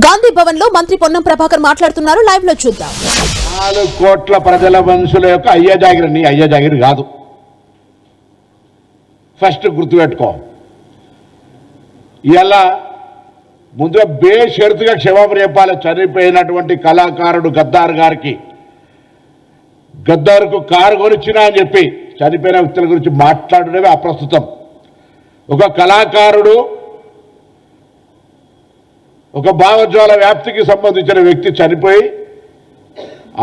గాంధీ భవన్ లో మంత్రి పొన్నం ప్రభాకర్ మాట్లాడుతున్నారు. లైవ్ లో చూద్దాం. 4 కోట్ల ప్రజల మనుషుల యొక్క అయ్య జాగిరి, నీ అయ్య జాగిరి కాదు. ఫస్ట్ గుర్తుపెట్టుకో. ఇలా ముందుగా బేషరతుగా క్షమాపణ చెప్పాలి. చనిపోయినటువంటి కళాకారుడు గద్దార్ గారికి, గద్దార్కు కారు కొనిచ్చినా అని చెప్పి చనిపోయిన వ్యక్తుల గురించి మాట్లాడడమే అప్రస్తుతం. ఒక కళాకారుడు, ఒక భావజ్వాల వ్యాప్తికి సంబంధించిన వ్యక్తి చనిపోయి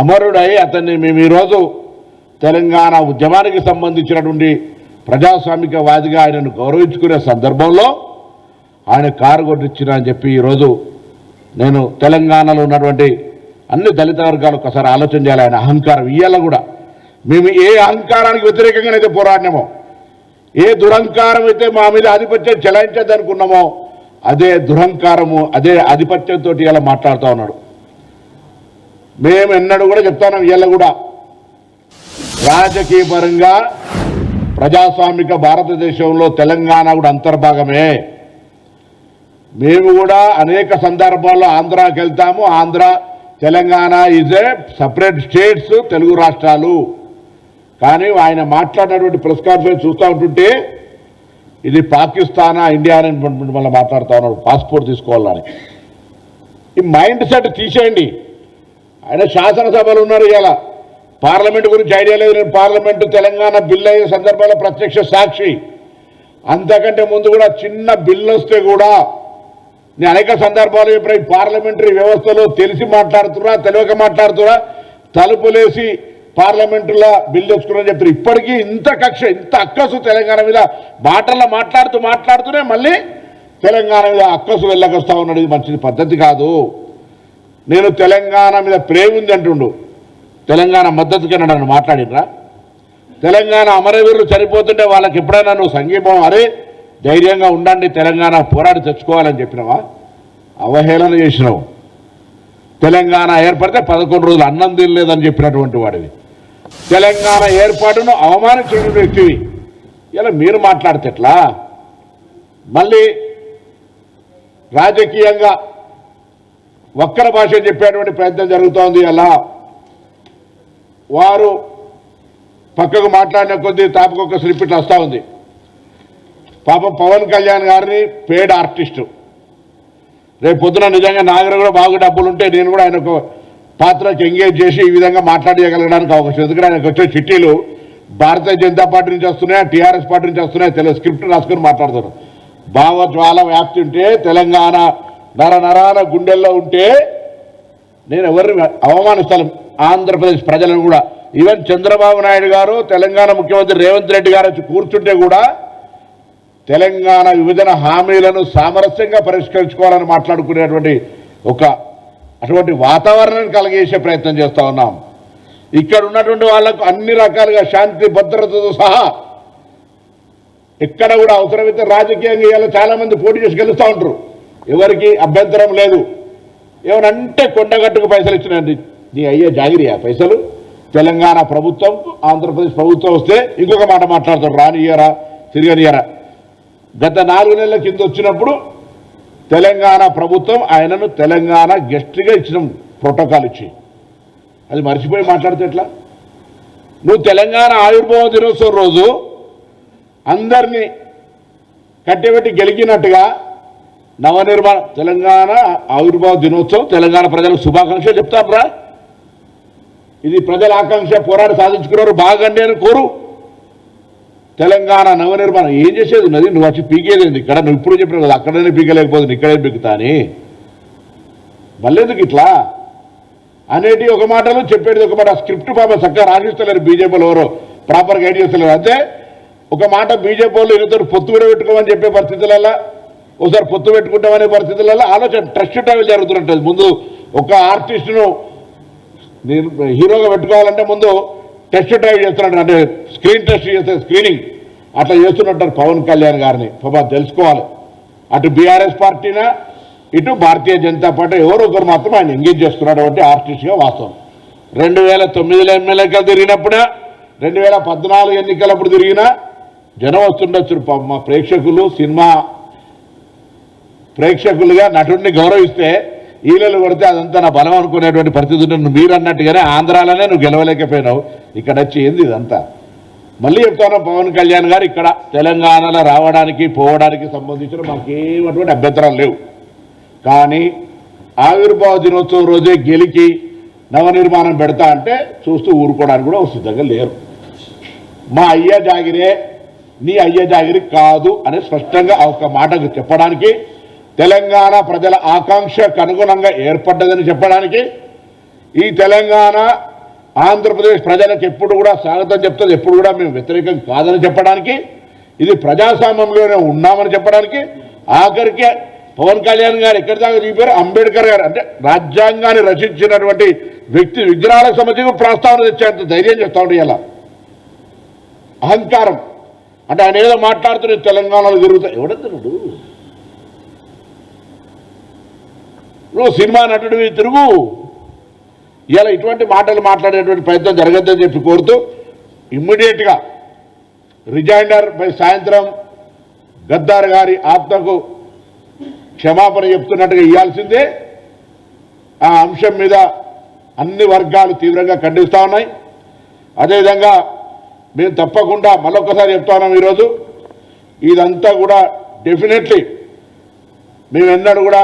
అమరుడై అతన్ని మేము ఈరోజు తెలంగాణ ఉద్యమానికి సంబంధించినటువంటి ప్రజాస్వామికవాదిగా ఆయనను గౌరవించుకునే సందర్భంలో ఆయన కారు కొట్టించిన అని చెప్పి ఈరోజు నేను తెలంగాణలో ఉన్నటువంటి అన్ని దళిత వర్గాలు ఒకసారి ఆలోచన చేయాలి. ఆయన అహంకారం ఇయ్యాల కూడా మేము ఏ అహంకారానికి వ్యతిరేకంగానైతే పోరాడినామో, ఏ దురహంకారం అయితే మా మీద ఆధిపత్యం చెలాయించదనుకున్నామో అదే దురహంకారము, అదే ఆధిపత్యంతో ఇలా మాట్లాడుతూ ఉన్నాడు. మేము ఎన్నడూ కూడా చెప్తాను, ఇవాళ కూడా రాజకీయ పరంగా ప్రజాస్వామిక భారతదేశంలో తెలంగాణ కూడా అంతర్భాగమే. మేము కూడా అనేక సందర్భాల్లో ఆంధ్రాకి వెళ్తాము. Andhra, Telangana is a separate states, Telugu రాష్ట్రాలు. కానీ ఆయన మాట్లాడినటువంటి ప్రెస్ కాన్ఫరెన్స్ చూస్తూ ఉంటుంటే ఇది పాకిస్తానా, ఇండియా అని మళ్ళీ మాట్లాడుతూ ఉన్నాడు. పాస్పోర్ట్ తీసుకోవాలని. ఈ మైండ్ సెట్ తీసేయండి. ఆయన శాసనసభలు ఉన్నారు. ఇలా పార్లమెంట్ గురించి ఐడియా లేదు. నేను పార్లమెంటు తెలంగాణ బిల్లు అయ్యే సందర్భంలో ప్రత్యక్ష సాక్షి. అంతకంటే ముందు కూడా చిన్న బిల్లు వస్తే కూడా నేను అనేక సందర్భాలు ఇప్పుడు ఈ పార్లమెంటరీ వ్యవస్థలో తెలిసి మాట్లాడుతున్నా, తెలియక మాట్లాడుతున్నా, తలుపులేసి పార్లమెంటులో బిల్లు తెచ్చుకున్నా చెప్తారు. ఇప్పటికీ ఇంత కక్ష, ఇంత అక్కసు తెలంగాణ మీద మాటల్లో మాట్లాడుతూనే మళ్ళీ తెలంగాణ మీద అక్కసు వెళ్ళకొస్తా ఉన్నాడు. ఇది మంచిది పద్ధతి కాదు. నేను తెలంగాణ మీద ప్రేమ ఉంది అంటుండు. తెలంగాణ మద్దతుకి నన్ను మాట్లాడినరా? తెలంగాణ అమరవీరులు చనిపోతుంటే వాళ్ళకి ఎప్పుడైనా నువ్వు సంఘీభావం, అరే ధైర్యంగా ఉండండి, తెలంగాణ పోరాడి తెచ్చుకోవాలని చెప్పినావా? అవహేళన చేసినావు. తెలంగాణ ఏర్పడితే 11 రోజులు అన్నం తినలేదని చెప్పినటువంటి వాడివి. తెలంగాణ ఏర్పాటును అవమానించిన వ్యక్తివి. ఇలా మీరు మాట్లాడితే ఎట్లా? మళ్ళీ రాజకీయంగా వక్ర భాష చెప్పేటువంటి ప్రయత్నం జరుగుతోంది. అలా వారు పక్కకు మాట్లాడిన కొద్దీ తాపకొక స్లిప్ ఇట్లా వస్తూ ఉంది. పాపం పవన్ కళ్యాణ్ గారిని పేడ్ ఆర్టిస్టు, రేపు పొద్దున నిజంగా నా దగ్గర కూడా బాగా డబ్బులుంటే నేను కూడా ఆయనకు పాత్రకి ఎంగేజ్ చేసి ఈ విధంగా మాట్లాడగలగడానికి అవకాశం. ఎందుకంటే ఆయనకు వచ్చే చిట్టీలు భారతీయ జనతా పార్టీ నుంచి వస్తున్నాయా, టీఆర్ఎస్ పార్టీ నుంచి వస్తున్నాయా తెలియదు. స్క్రిప్ట్ రాసుకొని మాట్లాడుతున్నారు. భావజ్వాల వ్యాప్తి ఉంటే, తెలంగాణ నరాల గుండెల్లో ఉంటే నేను ఎవరిని అవమానిస్తాను? ఆంధ్రప్రదేశ్ ప్రజలను కూడా. ఈవెన్ చంద్రబాబు నాయుడు గారు, తెలంగాణ ముఖ్యమంత్రి రేవంత్ రెడ్డి గారు వచ్చి కూర్చుంటే కూడా తెలంగాణ విభజన హామీలను సామరస్యంగా పరిష్కరించుకోవాలని మాట్లాడుకునేటువంటి అటువంటి వాతావరణాన్ని కలిగేసే ప్రయత్నం చేస్తూ ఉన్నాం. ఇక్కడ ఉన్నటువంటి వాళ్లకు అన్ని రకాలుగా శాంతి భద్రతతో సహా ఎక్కడ కూడా అవసరమైతే రాజకీయంగా ఇవాళ చాలామంది పోటీ చేసి గెలుస్తూ ఉంటారు. ఎవరికి అభ్యంతరం లేదు. ఏమనంటే కొండగట్టుకు పైసలు ఇచ్చినండి, నీ అయ్యే జాగిరియా పైసలు? తెలంగాణ ప్రభుత్వం, ఆంధ్రప్రదేశ్ ప్రభుత్వం వస్తే ఇంకొక మాట మాట్లాడతారు, రానియరా తిరగనియరా. గత 4 నెలల కింద వచ్చినప్పుడు తెలంగాణ ప్రభుత్వం ఆయనను తెలంగాణ గెస్ట్గా ఇచ్చిన ప్రోటోకాల్ ఇచ్చి, అది మర్చిపోయి మాట్లాడితే ఎట్లా? నువ్వు తెలంగాణ ఆవిర్భావ దినోత్సవం రోజు అందరినీ కట్టెబెట్టి గెలికినట్టుగా నవనిర్మాణ తెలంగాణ ఆవిర్భావ దినోత్సవం, తెలంగాణ ప్రజలకు శుభాకాంక్షలు చెప్తారా? ఇది ప్రజల ఆకాంక్ష, పోరాడి సాధించుకున్నారు, బాగండి అని కోరు. తెలంగాణ నవనిర్మాణం ఏం చేసేది ఉన్నది? నువ్వు వచ్చి పీకేది ఇక్కడ. నువ్వు ఇప్పుడు చెప్పినావు కదా, అక్కడనే పీకలేకపోతుంది, ఇక్కడే పీకుతా అని. మళ్ళెందుకు ఇట్లా అనేటి ఒక మాటలు, చెప్పేది ఒక మాట. స్క్రిప్ట్ పాప చక్కగా రాసిస్తలేరు బీజేపీలో, ఎవరో ప్రాపర్ గైడ్ చేస్తలేరు. అంతే ఒక మాట బీజేపీ వాళ్ళు ఇద్దరు పొత్తు కూడా పెట్టుకోమని చెప్పే పరిస్థితులలో, ఒకసారి పొత్తు పెట్టుకుంటామనే పరిస్థితులలో ఆలోచన ట్రస్ట్ ట్రావెల్ జరుగుతుంటుంది. ముందు ఒక ఆర్టిస్టును హీరోగా పెట్టుకోవాలంటే ముందు టెస్ట్ డ్రైవ్ చేస్తున్నట్టు, అంటే స్క్రీన్ టెస్ట్ చేస్తే స్క్రీనింగ్ అట్లా చేస్తున్నట్టు పవన్ కళ్యాణ్ గారిని పాప తెలుసుకోవాలి. అటు బీఆర్ఎస్ పార్టీనా, ఇటు భారతీయ జనతా పార్టీ ఎవరో ఒకరు మాత్రం ఆయన ఎంగేజ్ చేస్తున్నాడు అంటే ఆర్టిస్ట్గా వాస్తవం. 2009 ఎమ్మెల్యేగా తిరిగినప్పుడే, 2014 ఎన్నికలప్పుడు తిరిగినా జనం వస్తుండొచ్చు. మా ప్రేక్షకులు సినిమా ప్రేక్షకులుగా నటుడిని గౌరవిస్తే ఈలలు కొడితే అదంతా నా బలం అనుకునేటువంటి పరిస్థితి ఉంటుంది. మీరు అన్నట్టుగానే ఆంధ్రాలోనే నువ్వు గెలవలేకపోయినావు, ఇక్కడ వచ్చి ఏంది ఇదంతా. మళ్ళీ చెప్తాను, పవన్ కళ్యాణ్ గారు ఇక్కడ తెలంగాణలో రావడానికి పోవడానికి సంబంధించిన మాకేమటువంటి అభ్యంతరాలు లేవు. కానీ ఆవిర్భావ దినోత్సవం రోజే గెలికి నవనిర్మాణం పెడతా అంటే చూస్తూ ఊరుకోవడానికి కూడా సిద్ధంగా లేరు. మా అయ్య జాగిరే నీ అయ్య జాగిరి కాదు అని స్పష్టంగా ఒక మాటకు చెప్పడానికి, తెలంగాణ ప్రజల ఆకాంక్షకు అనుగుణంగా ఏర్పడ్డదని చెప్పడానికి, ఈ తెలంగాణ ఆంధ్రప్రదేశ్ ప్రజలకు ఎప్పుడు కూడా స్వాగతం చెప్తుంది, ఎప్పుడు కూడా మేము వ్యతిరేకం కాదని చెప్పడానికి, ఇది ప్రజాస్వామ్యంలోనే ఉన్నామని చెప్పడానికి, ఆఖరికి పవన్ కళ్యాణ్ గారు ఎక్కడి దాకా దిగిపోయారు, అంబేద్కర్ గారు అంటే రాజ్యాంగాన్ని రచించినటువంటి వ్యక్తి విగ్రహాలకు సంబంధించి ప్రస్తావన తెచ్చేంత ధైర్యం చెప్తా ఉండే. ఇలా అహంకారం అంటే ఆయన ఏదో మాట్లాడుతున్న తెలంగాణలో తిరుగుతాయి. ఎవడెత్తున్నాడు నువ్వు సినిమా నటుడివి, తిరుగు. ఇలా ఇటువంటి మాటలు మాట్లాడేటువంటి ప్రయత్నం జరగద్దని చెప్పి కోరుతూ ఇమ్మీడియట్గా రిజైండర్ పై సాయంత్రం గద్దార్ గారి ఆత్మకు క్షమాపణ చెప్తున్నట్టుగా ఇవ్వాల్సిందే. ఆ అంశం మీద అన్ని వర్గాలు తీవ్రంగా ఖండిస్తూ ఉన్నాయి. అదేవిధంగా మేము తప్పకుండా మరొకసారి చెప్తా ఉన్నాం, ఈరోజు ఇదంతా కూడా డెఫినెట్లీ మేము ఎన్నడూ కూడా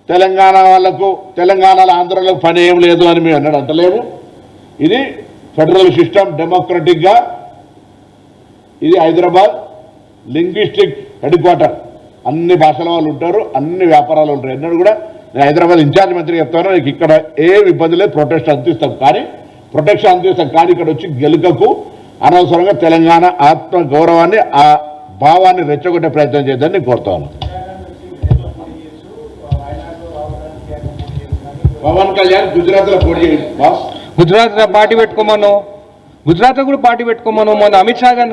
తెలంగాణ వాళ్లకు తెలంగాణలో ఆంధ్రలకు పని ఏం లేదు అని మేము ఎన్నడూ అంటలేము. ఇది ఫెడరల్ సిస్టమ్, డెమోక్రటిక్గా ఇది హైదరాబాద్ లింగ్విస్టిక్ హెడ్ క్వార్టర్, అన్ని భాషల వాళ్ళు ఉంటారు, అన్ని వ్యాపారాలు ఉంటారు. ఎన్నడూ కూడా నేను హైదరాబాద్ ఇన్ఛార్జ్ మంత్రి చెప్తాను, నీకు ఇక్కడ ఏం ఇబ్బంది లేదు, ప్రొటెక్షన్ అందిస్తాం కానీ ఇక్కడ వచ్చి గెలుకకు అనవసరంగా తెలంగాణ ఆత్మ గౌరవాన్ని ఆ భావాన్ని రెచ్చగొట్టే ప్రయత్నం చేద్దని నేను కోరుతాను. పవన్ కళ్యాణ్ గుజరాత్లో పోటీ చేయండి బాస్, గుజరాత్ పార్టీ పెట్టుకోమను, గుజరాత్లో కూడా పార్టీ పెట్టుకోమను. మొన్న అమిత్ షా గారిని